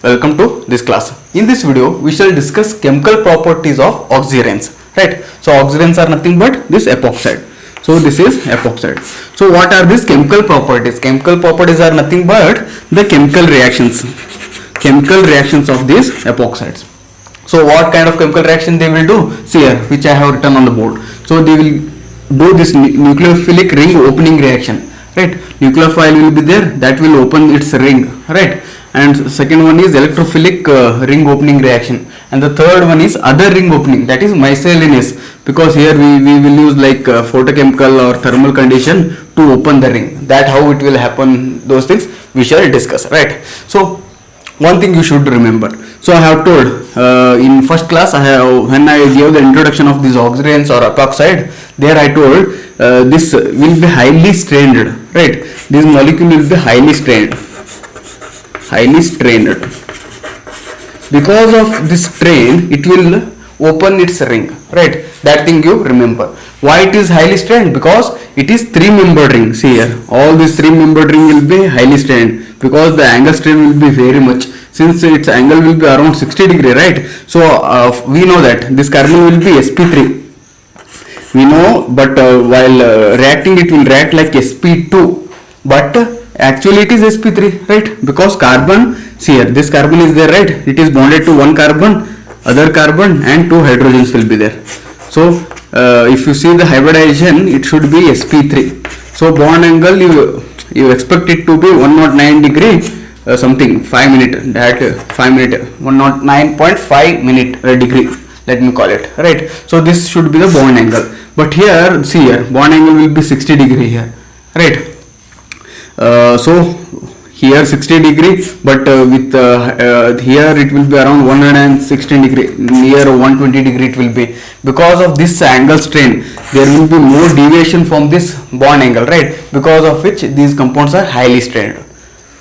welcome to this class. In this video, we shall discuss chemical properties of oxygens, right? So oxygens are nothing but this epoxide. So this is epoxide. So what are these chemical properties? Chemical properties are nothing but the chemical reactions of these epoxides. So what kind of chemical reaction they will do? See here, which I have written on the board. So they will do this nucleophilic ring opening reaction, right? Nucleophile will be there, that will open its ring, right? And second one is electrophilic ring opening reaction, and the third one is other ring opening, that is miscellaneous, because here we will use like photochemical or thermal condition to open the ring. That how it will happen, those things we shall discuss, right? So one thing you should remember. So I have told in first class, when I gave the introduction of these oxygens or epoxide, there I told this will be highly strained, right? This molecule will be highly strained. Because of this strain, it will open its ring, right? That thing you remember. Why it is highly strained? Because it is three-membered ring. See here, all these three-membered ring will be highly strained because the angle strain will be very much. Since its angle will be around 60 degree, right? So we know that this carbon will be sp3. We know, but while reacting, it will react like sp2. But actually, it is sp3, right? Because carbon, see here, this carbon is there, right? It is bonded to one carbon, other carbon, and two hydrogens will be there. So if you see the hybridization, it should be sp3. So bond angle, you expect it to be 109 degree. Something 5 minute, that 5 minute 109.5 minute degree, let me call it, right? So this should be the bond angle, but here see here, bond angle will be 60 degree here, right? So here 60 degree, but with here it will be around 116 degree, near 120 degree it will be. Because of this angle strain, there will be more deviation from this bond angle, right? Because of which these compounds are highly strained.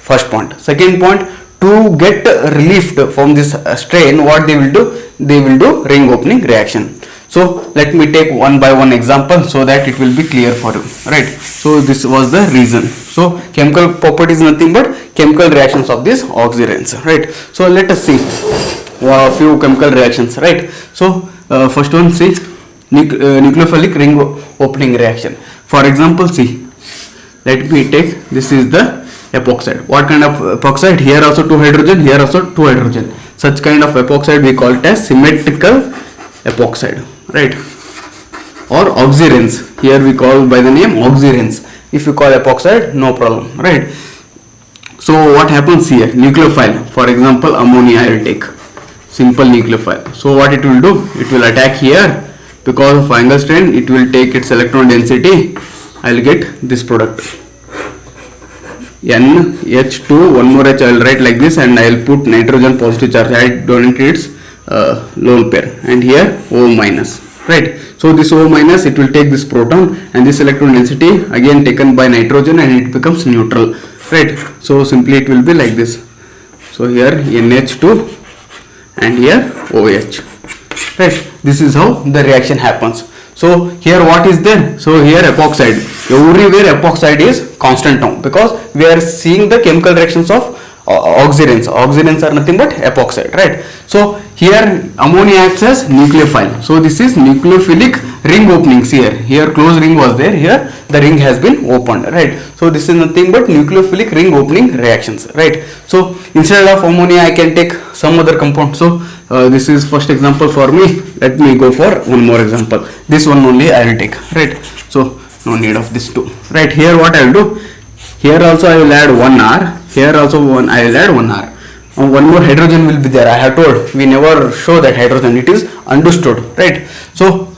First point. Second point, to get relief from this strain, what they will do? They will do ring opening reaction. So let me take one by one example so that it will be clear for you, right? So this was the reason. So chemical property is nothing but chemical reactions of these oxygens, right? So let us see a few chemical reactions, right? So first one, see nucleophilic ring opening reaction. For example, see, let me take, this is the epoxide. What kind of epoxide? Here also two hydrogen, here also two hydrogen. Such kind of epoxide we call it as symmetrical epoxide, right? Or oxygens. Here we call by the name oxygens. If you call epoxide, no problem, right? So what happens here? Nucleophile. For example, ammonia I will take. Simple nucleophile. So what it will do? It will attack here. Because of angle strain, it will take its electron density. I will get this product. NH2, one more H I will write like this, and I will put nitrogen positive charge. I don't need its lone pair, and here O minus, right? So this O minus, it will take this proton, and this electron density again taken by nitrogen, and it becomes neutral, right? So simply it will be like this. So here NH2 and here OH, right? This is how the reaction happens. So here what is there? So here epoxide. Everywhere epoxide is constant term because we are seeing the chemical reactions of oxygens. Oxygens are nothing but epoxide, right? So here ammonia acts as nucleophile. So this is nucleophilic ring opening. See here closed ring was there. Here the ring has been opened, right? So this is nothing but nucleophilic ring opening reactions, right? So instead of ammonia, I can take some other compound. So this is first example for me. Let me go for one more example. This one only I will take, right? So no need of this two, right? Here what I will do? Here also I will add 1 R. Here also I will add 1 R. One more hydrogen will be there. I have told we never show that hydrogen. It is understood, right? So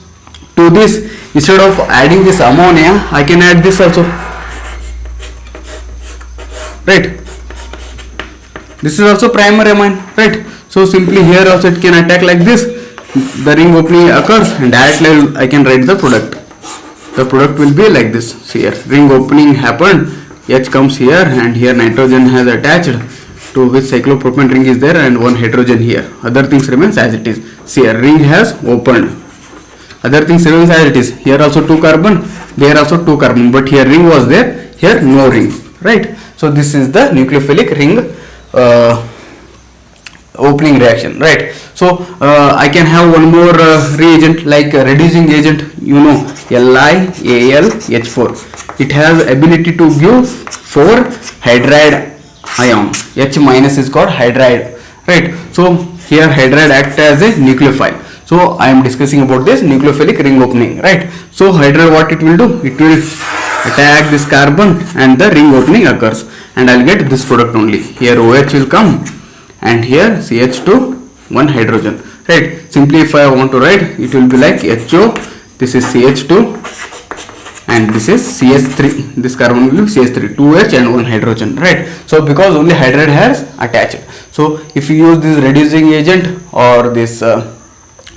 to this, instead of adding this ammonia, I can add this also, right? This is also primary amine, right? So simply here also it can attack like this. The ring opening occurs, and directly I can write the product. The product will be like this. See here, ring opening happened. H comes here, and here nitrogen has attached to which cyclopropane ring is there, and one hydrogen here. Other things remains as it is. See here, ring has opened. Other things remains as it is. Here also two carbon, there also two carbon, but here ring was there, here no ring, right? So this is the nucleophilic ring opening reaction, right? So I can have one more reagent like reducing agent, you know, LiAlH4. It has ability to give 4 hydride ion. H minus is called hydride, right? So here hydride act as a nucleophile. So I am discussing about this nucleophilic ring opening, right? So hydride, what it will do? It will attack this carbon and the ring opening occurs, and I'll get this product only. Here OH will come and here CH2, one hydrogen, right? Simply if I want to write, it will be like HO, this is CH2 and this is CH3, this carbon will be CH3, 2H and 1 hydrogen, right? So because only hydride has attached. So if you use this reducing agent or this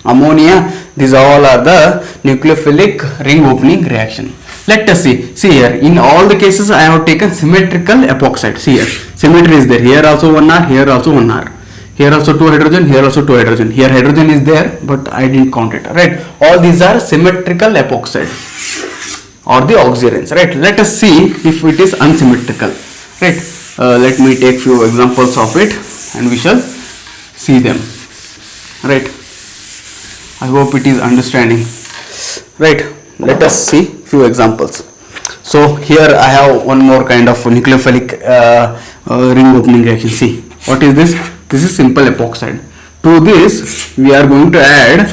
ammonia, these all are the nucleophilic ring opening reaction. Let us see here, in all the cases I have taken symmetrical epoxide. See here, symmetry is there, here also 1 R, here also 1 R, here also 2 hydrogen, here also 2 hydrogen, here hydrogen is there but I didn't count it, right? All these are symmetrical epoxide or the oxygens, right? Let us see if it is unsymmetrical, right? Let me take few examples of it and we shall see them, right? I hope it is understanding, right? Let us see few examples. So here I have one more kind of nucleophilic ring opening reaction. See, what is this? This is simple epoxide. To this we are going to add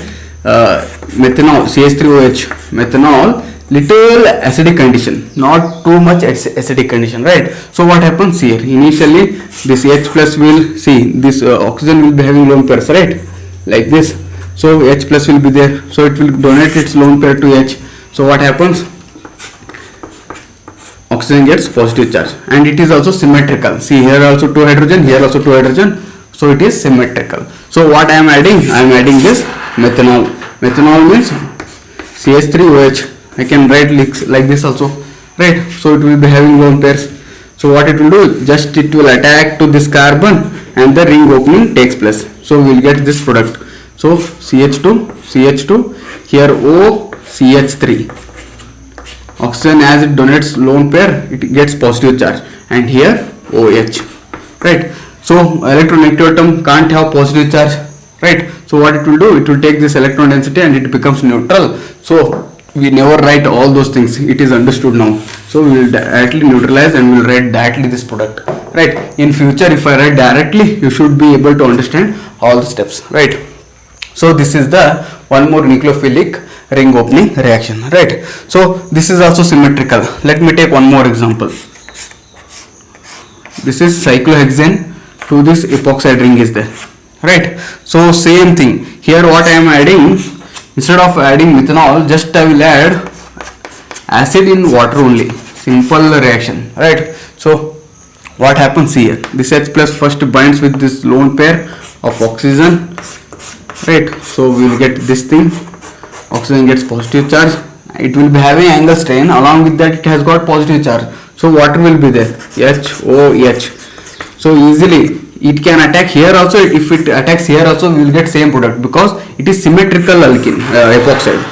methanol, CH3OH, methanol, little acidic condition, not too much acidic condition, right? So what happens here? Initially this H plus will, see, this oxygen will be having lone pairs, right? Like this. So H plus will be there, so it will donate its lone pair to H. So what happens? Oxygen gets positive charge and it is also symmetrical. See, here also 2 hydrogen, here also 2 hydrogen, so it is symmetrical. So what I am adding? I am adding this methanol. Methanol means CH3OH. I can write like this also, right? So it will be having lone pairs. So what it will do? Just it will attack to this carbon and the ring opening takes place. So we will get this product. So CH2, CH2, here O, CH3. Oxygen, as it donates lone pair, it gets positive charge, and here OH, right? So electronegative atom can't have positive charge, right? So what it will do? It will take this electron density and it becomes neutral. So we never write all those things. It is understood now. So we will directly neutralize and we will write directly this product, right? In future, if I write directly, you should be able to understand all the steps, right? So this is the one more nucleophilic ring opening reaction, right? So this is also symmetrical. Let me take one more example. This is cyclohexane to this epoxide ring is there, right? So same thing here. What I am adding, instead of adding methanol, just I will add acid in water only. Simple reaction, right? So what happens here? This H plus first binds with this lone pair of oxygen, right? So we will get this thing. Oxygen gets positive charge. It will be having angle strain. Along with that, it has got positive charge. So water will be there. HOH. So easily it can attack here also. If it attacks here also, we will get same product because it is symmetrical alkene epoxide,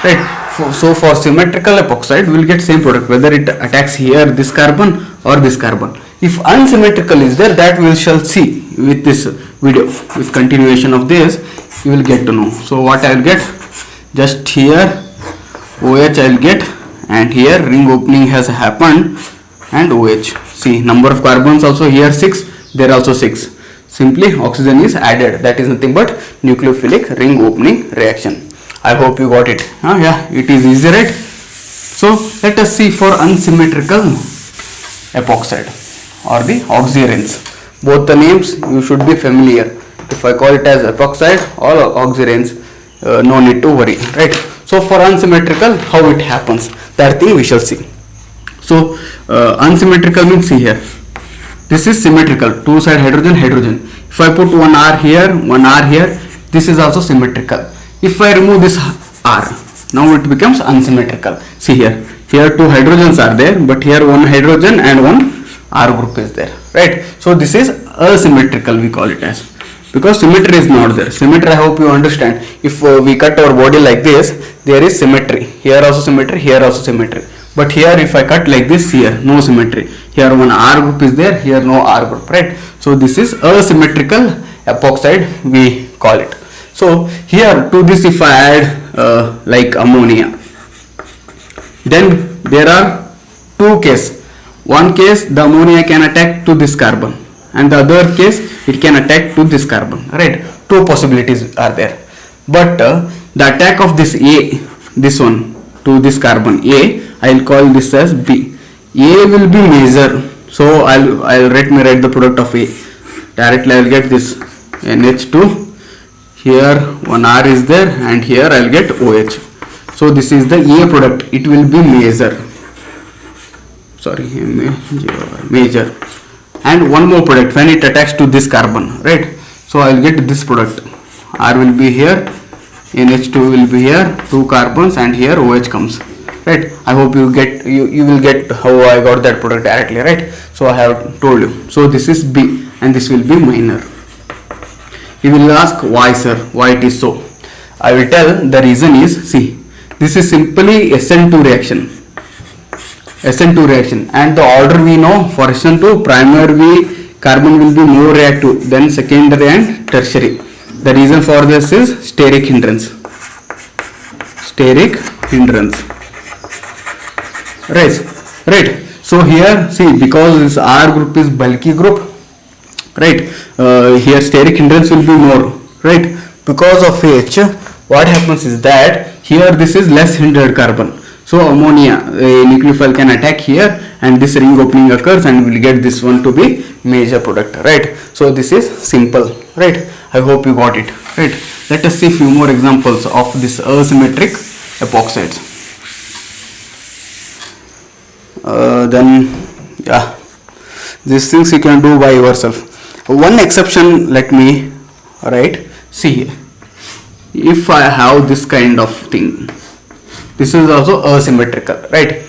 right? So for symmetrical epoxide, we will get same product whether it attacks here this carbon or this carbon. If unsymmetrical is there, that we shall see with this video. With continuation of this, you will get to know. So what I will get? Just here OH I will get, and here ring opening has happened and OH. See, number of carbons also here 6, there also 6. Simply oxygen is added. That is nothing but nucleophilic ring opening reaction. I hope you got it. Yeah, it is easy, right? So let us see for unsymmetrical epoxide or the oxygens. Both the names you should be familiar. If I call it as epoxide or oxygens, no need to worry, right? So for unsymmetrical, how it happens, that thing we shall see. So unsymmetrical means, see here, this is symmetrical, two side hydrogen, hydrogen. If I put one R here, one R here, this is also symmetrical. If I remove this R, now it becomes unsymmetrical. See here, here two hydrogens are there, but here one hydrogen and one R group is there, right? So this is asymmetrical, we call it as, because symmetry is not there. Symmetry, I hope you understand. If we cut our body like this, there is symmetry. Here also symmetry, here also symmetry. But here if I cut like this, here no symmetry. Here one R group is there, here no R group, right? So this is asymmetrical epoxide we call it. So here to this if I add like ammonia, then there are two cases. One case the ammonia can attack to this carbon, and the other case it can attack to this carbon, right? Two possibilities are there. But the attack of this A, this one to this carbon A, I'll call this as B. A will be major, so I'll write the product of A. Directly I'll get this NH2, here one R is there, and here I'll get OH. So this is the A product, it will be major, sorry, major. And one more product when it attacks to this carbon, right? So I'll get this product, R will be here, NH2 will be here, two carbons, and here OH comes, right? I hope you will get how I got that product directly, right? So I have told you. So this is B, and this will be minor. You will ask why, sir, why it is so. I will tell the reason is, see, this is simply SN2 reaction, SN2 reaction, and the order we know for SN2, primary carbon will be more reactive than secondary and tertiary. The reason for this is steric hindrance, right? So here see, because this R group is bulky group, right? Here steric hindrance will be more, right? Because of which what happens is that here this is less hindered carbon, so ammonia nucleophile can attack here, and this ring opening occurs, and we will get this one to be major product, right? So this is simple, right? I hope you got it, right? Let us see few more examples of this asymmetric epoxides. Then yeah, these things you can do by yourself. One exception, let me write. See here, if I have this kind of thing, this is also asymmetrical, right?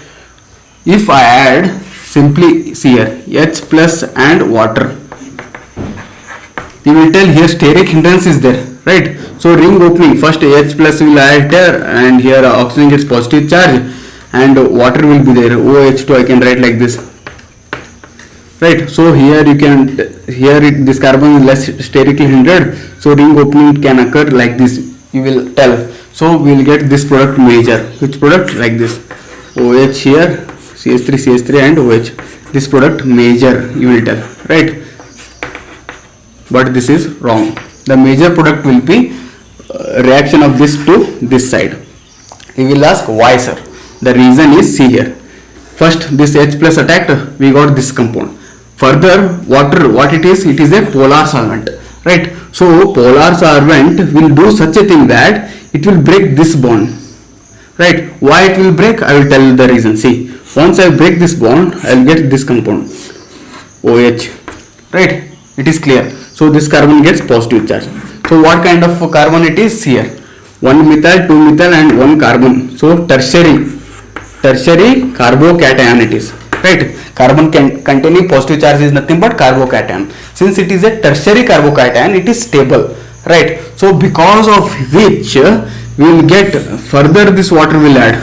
If I add simply, see here, H plus and water, you will tell here steric hindrance is there, right? So ring opening, first H plus will add here, and here oxygen gets positive charge, and water will be there, OH2 I can write like this, right? So here you can, this carbon is less sterically hindered, so ring opening can occur like this, you will tell. So we will get this product major. Which product? Like this, OH here, CH3 and OH, this product major, you will tell, right? But this is wrong. The major product will be reaction of this to this side. You will ask why, sir? The reason is, see here, first this H plus attacked, we got this compound. Further, water, what it is a polar solvent, right? So polar solvent will do such a thing that it will break this bond, right? Why it will break? I will tell you the reason. See, once I break this bond, I will get this compound, OH, right? It is clear. So this carbon gets positive charge. So what kind of carbon it is? Here, 1 methyl, 2 methyl, and 1 carbon. So tertiary carbocation it is, right? Carbon containing positive charge is nothing but carbocation. Since it is a tertiary carbocation, it is stable, right? So because of which we will get further this water will add,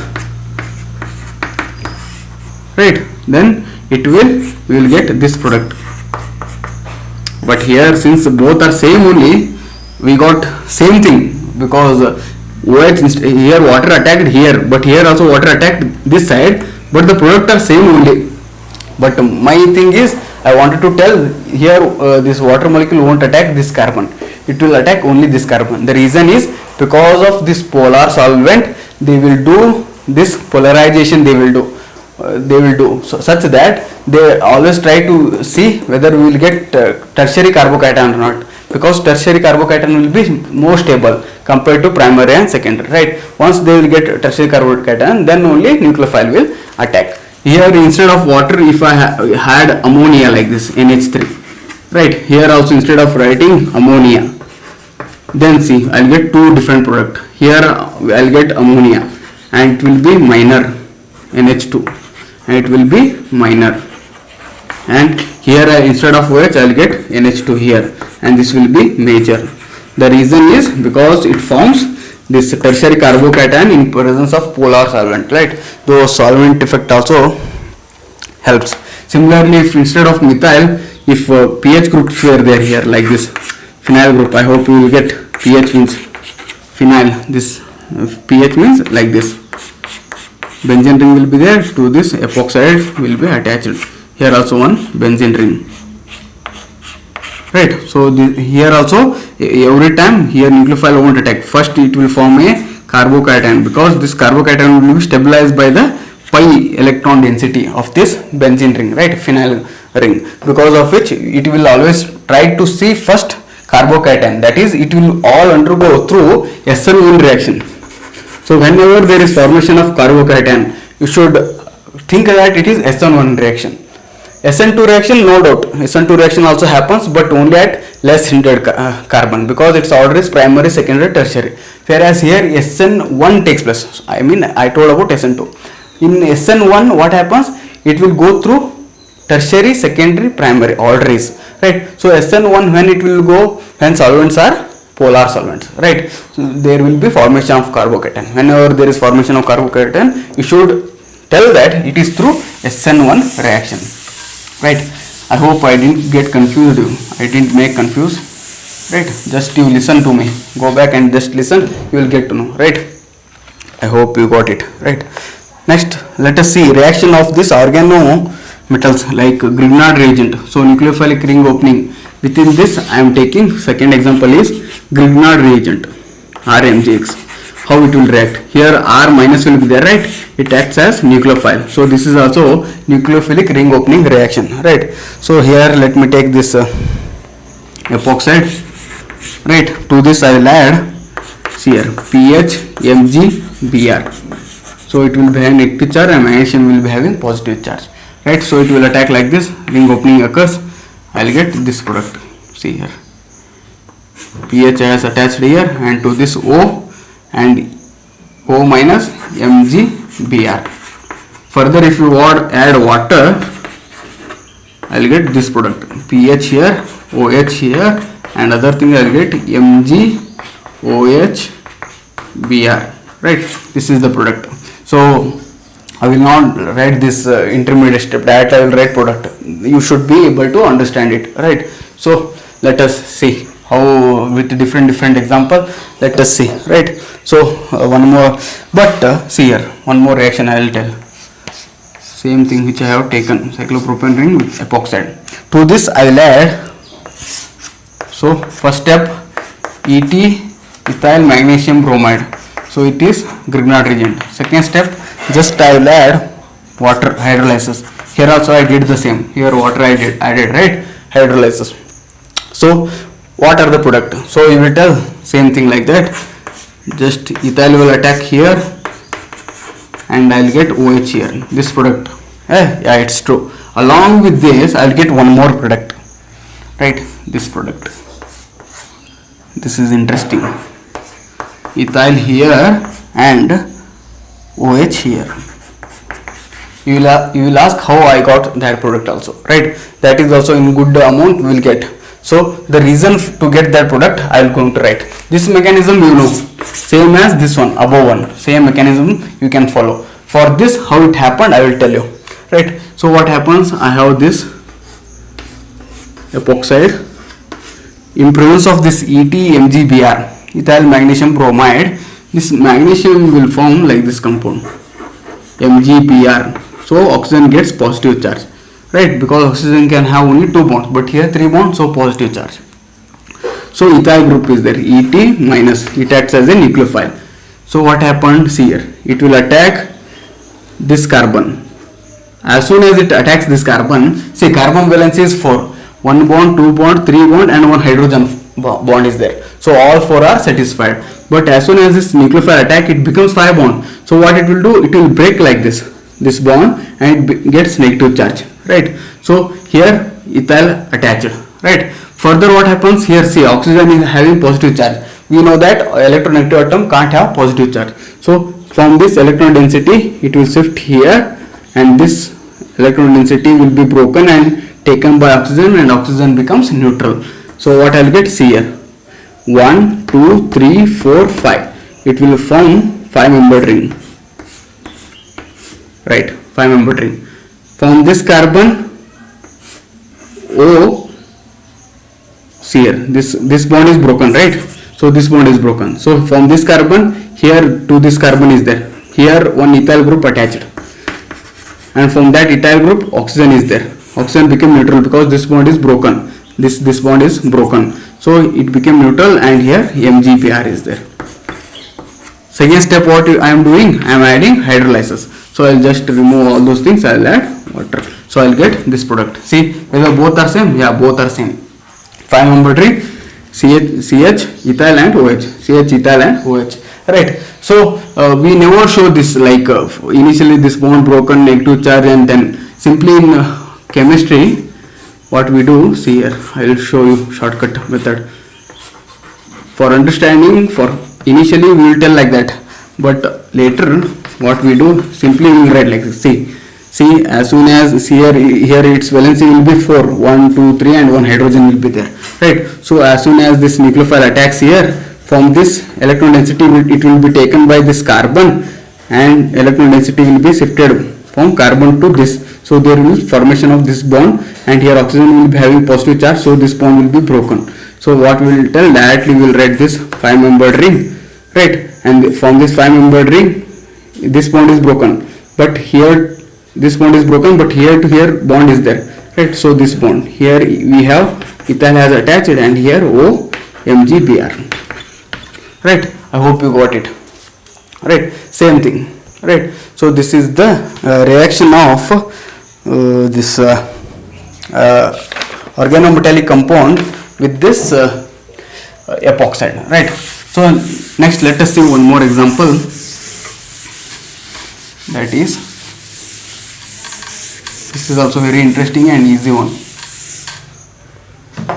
right? Then we will get this product. But here, since both are same only, we got same thing, because OH here water attacked here, but here also water attacked this side, but the product are same only. But my thing is, I wanted to tell here this water molecule won't attack this carbon, it will attack only this carbon. The reason is because of this polar solvent, they will do this polarization, they will do so, such that they always try to see whether we will get tertiary carbocation or not, because tertiary carbocation will be more stable compared to primary and secondary, right? Once they will get tertiary carbocation, then only nucleophile will attack. Here instead of water, if I had ammonia like this, NH3, right? Here also instead of writing ammonia, then see, I'll get two different product. Here I'll get ammonia, and it will be minor, NH2, and it will be minor. And here instead of OH I'll get NH2 here, and this will be major. The reason is because it forms this tertiary carbocation in presence of polar solvent, right? Though solvent effect also helps. Similarly, if instead of methyl, if pH groups were there here like this, phenyl group. I hope you will get pH means phenyl. This pH means like this. Benzene ring will be there, to this epoxide will be attached. Here also one benzene ring. Right, so here also every time here nucleophile won't attack. First it will form a carbocation, because this carbocation will be stabilized by the pi electron density of this benzene ring, right, phenyl ring, because of which it will always try to see first carbocation, that is it will all undergo through SN1 reaction. So whenever there is formation of carbocation, you should think that it is SN1 reaction. SN2 reaction, no doubt, SN2 reaction also happens, but only at less hindered carbon, because its order is primary, secondary, tertiary. Whereas here SN1 takes place. I mean, I told about SN2. In SN1, what happens? It will go through tertiary, secondary, primary, order is, right. So SN1, when it will go, when solvents are polar solvents, right, so there will be formation of carbocation. Whenever there is formation of carbocation, you should tell that it is through SN1 reaction. Right, I hope I didn't get confused, I didn't make confused, right, just you listen to me, go back and just listen, you will get to know, right. I hope you got it, right. Next, let us see reaction of this organometals like Grignard reagent. So nucleophilic ring opening, within this I am taking second example is Grignard reagent, RMGX. How it will react? Here R minus will be there, right? It acts as nucleophile. So this is also nucleophilic ring opening reaction, right? So here let me take this epoxide, right? To this I will add, see here, pH MgBr. So it will be having negative charge and magnesium will be having positive charge, right? So it will attack like this, ring opening occurs, I will get this product. See here, pH has attached here, and to this O and O minus MgBr. Further, if you add water, I will get this product, pH here, OH here, and other thing I will get MgOH right. This is the product. So I will not write this intermediate step, that I will write product. You should be able to understand it, right. So let us see how with different example, let us see, right. So one more, but see here, one more reaction I will tell. Same thing which I have taken, cyclopropane ring with epoxide. To this I will add, so first step, ET ethyl magnesium bromide. So it is Grignard reagent. Second step, just I will add water, hydrolysis. Here also I did the same. Here water I added, right, hydrolysis. So what are the product? So you will tell same thing like that. Just ethyl will attack here, and I will get OH here. This product, yeah, it's true. Along with this, I will get one more product, right? This product. This is interesting. Ethyl here and OH here. You will ask how I got that product also, right? That is also in good amount we will get. So the reason to get that product I will going to write. This mechanism you know, same as this one, above one, same mechanism you can follow. For this how it happened I will tell you, right. So what happens, I have this epoxide, in presence of this EtMgBr, ethyl magnesium bromide, this magnesium will form like this compound MgBr. So oxygen gets positive charge, right, because oxygen can have only 2 bonds, but here 3 bonds, so positive charge. So ethyl group is there, Et minus, it acts as a nucleophile. So what happened, see here, it will attack this carbon. As soon as it attacks this carbon, see carbon valence is 4, 1 bond, 2 bond, 3 bond and 1 hydrogen bond is there. So all 4 are satisfied. But as soon as this nucleophile attack, it becomes 5 bond. So what it will do, it will break like this bond, and it gets negative charge, right. So here ethyl attached, right. Further what happens here, see oxygen is having positive charge. We know that electronegative atom can't have positive charge. So from this electron density it will shift here, and this electron density will be broken and taken by oxygen, and oxygen becomes neutral. So what I will get, see here, 1, 2, 3, 4, 5. It will form 5-membered ring, right, 5-membered ring. From this carbon O, see here, this bond is broken, right? So this bond is broken. So from this carbon here to this carbon is there. Here one ethyl group attached, and from that ethyl group oxygen is there. Oxygen became neutral because this bond is broken. This bond is broken. So it became neutral, and here MgBr is there. Second step, what I am doing, I am adding hydrolysis. So I'll just remove all those things. I'll add water. So I'll get this product. See whether both are same. Yeah, both are same. 5-membered ring, CH ethyl and OH. CH ethyl and OH. Right. So we never show this like initially this bond broken, negative charge, and then simply in chemistry what we do. See here, I will show you shortcut method for understanding. For initially we will tell like that, but later what we do, simply we will write like this. See, as soon as here its valency will be 4, 1, 2, 3, and 1 hydrogen will be there, right? So as soon as this nucleophile attacks here, from this electron density it will be taken by this carbon, and electron density will be shifted from carbon to this. So there will be formation of this bond, and here oxygen will be having positive charge, so this bond will be broken. So what we will tell, directly we will write this 5-membered ring, right? And from this 5-membered ring, this bond is broken, but here this bond is broken, but here to here bond is there, right? So this bond here we have ethyl has attached, and here O MgBr, right? I hope you got it, right? Same thing, right? So this is the reaction of this organometallic compound with this epoxide, right? So next let us see one more example, that is, this is also very interesting and easy one.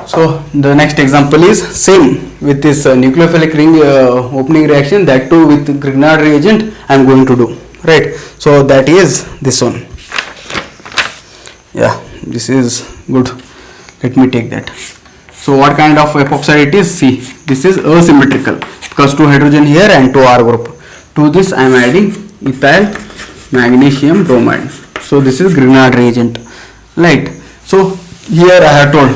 So the next example is same with this nucleophilic ring opening reaction, that too with Grignard reagent I am going to do, right? So that is this one. Yeah, this is good. Let me take that. So what kind of epoxide it is? See, this is asymmetrical because 2 hydrogen here and 2 R group. To this I am adding ethyl magnesium bromide. So this is Grignard reagent, right? So here I have told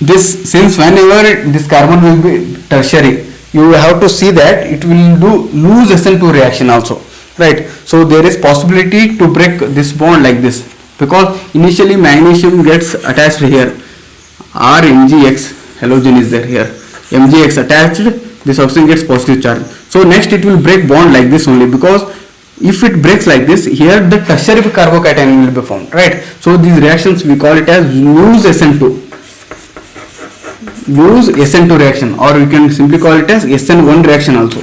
this, since whenever this carbon will be tertiary, you have to see that it will do lose SN2 reaction also, right? So there is possibility to break this bond like this, because initially magnesium gets attached here, RMgX halogen is there here, MgX attached, this oxygen gets positive charge. So next it will break bond like this only, because if it breaks like this, here the tertiary carbocation will be formed, right? So these reactions we call it as lose SN2, lose SN2 reaction, or we can simply call it as SN1 reaction also,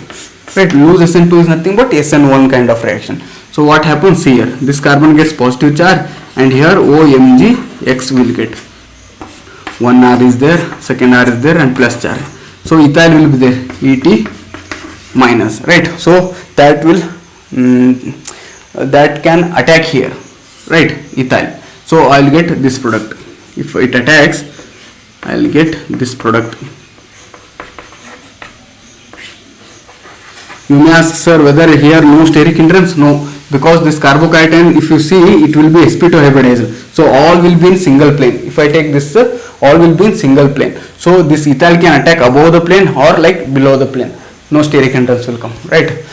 right? Lose SN2 is nothing but SN1 kind of reaction. So what happens here, this carbon gets positive charge, and here OMgX will get, one R is there, second R is there, and plus charge. So ethyl will be there, Et minus, right? So that will that can attack here, right? Ethyl. So I will get this product. If it attacks, I will get this product. You may ask, sir, whether here no steric hindrance? No, because this carbocation, if you see, it will be sp2 hybridized. So all will be in single plane. If I take this, all will be in single plane. So this ethyl can attack above the plane or like below the plane. No steric hindrance will come, right?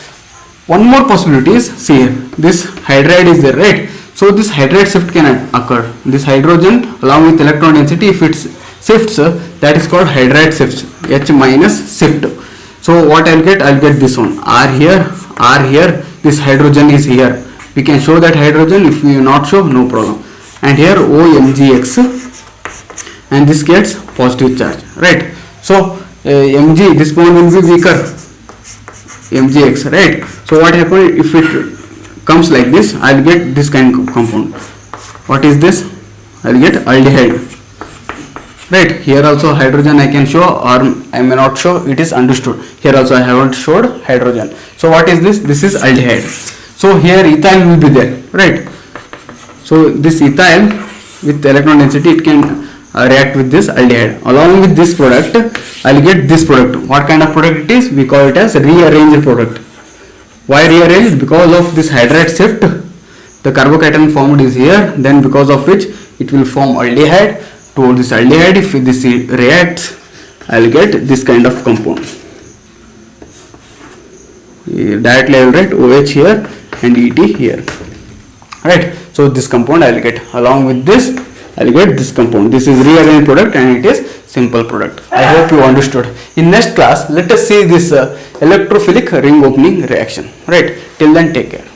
One more possibility is, see here, this hydride is there, right? So this hydride shift can occur. This hydrogen along with electron density, if it shifts, that is called hydride shift, H minus shift. So what I'll get this one, R here, this hydrogen is here. We can show that hydrogen, if we not show, no problem. And here OMgX, and this gets positive charge, right? So Mg, this bond will be weaker, MgX, right? So what happens if it comes like this? I'll get this kind of compound. What is this? I'll get aldehyde, right? Here also hydrogen I can show, or I may not show, it is understood. Here also I haven't showed hydrogen. So what is this? This is aldehyde. So here ethyl will be there, right? So this ethyl with electron density, it can react with this aldehyde. Along with this product, I'll get this product. What kind of product it is? We call it as rearranged product. Why rearranged? Because of this hydride shift, the carbocation formed is here, then because of which it will form aldehyde. towards this aldehyde. If this reacts, I'll get this kind of compound. Directly I will write OH here and ET here. Right. So this compound I will get. Along with this, I will get this compound. This is rearranged product and it is simple product. I hope you understood. In next class, let us see this electrophilic ring opening reaction. Right. Till then, take care.